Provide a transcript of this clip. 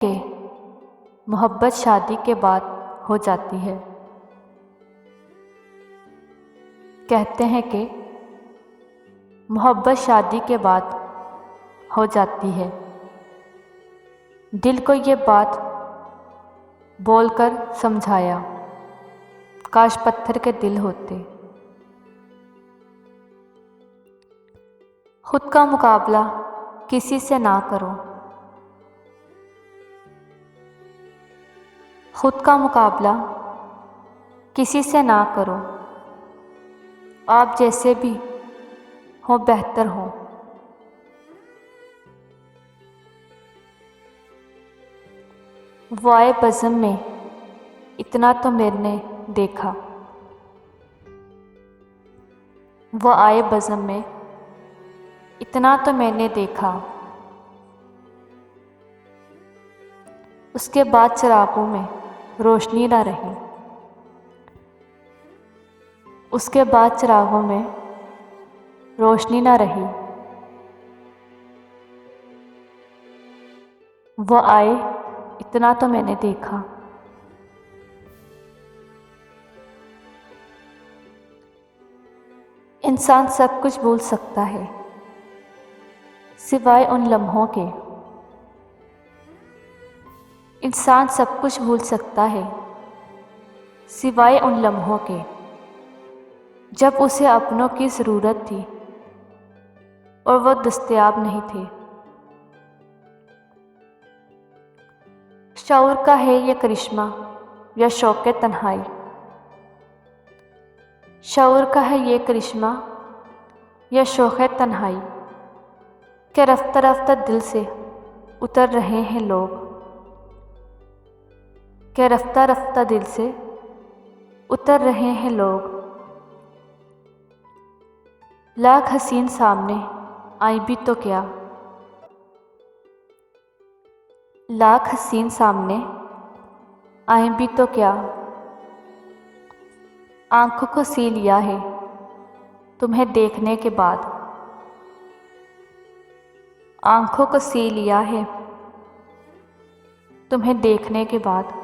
कि मोहब्बत शादी के बाद हो जाती है। कहते हैं कि मोहब्बत शादी के बाद हो जाती है। दिल को ये बात बोलकर समझाया, काश पत्थर के दिल होते। खुद का मुकाबला किसी से ना करो, खुद का मुकाबला किसी से ना करो। आप जैसे भी हो बेहतर हो। वो आए बज़म में इतना तो मैंने देखा, वो आए बज़म में इतना तो मैंने देखा। उसके बाद चिरागों में रोशनी ना रही, उसके बाद चिरागों में रोशनी ना रही। वो आए इतना तो मैंने देखा। इंसान सब कुछ भूल सकता है सिवाय उन लम्हों के। इंसान सब कुछ भूल सकता है सिवाय उन लम्हों के, जब उसे अपनों की ज़रूरत थी और वो दस्तयाब नहीं थे। शऊर का है ये करिश्मा या शौक़े तन्हाई, शऊर का है ये करिश्मा या शौक़े तन्हाई, के रफ्ता रफ्ता दिल से उतर रहे हैं लोग, के रफ्ता रफ्ता दिल से उतर रहे हैं लोग। लाख हसीन सामने आई भी तो क्या, लाख हसीन सामने आए भी तो क्या। आंखों को सी लिया है तुम्हें देखने के बाद, आंखों को सी लिया है तुम्हें देखने के बाद।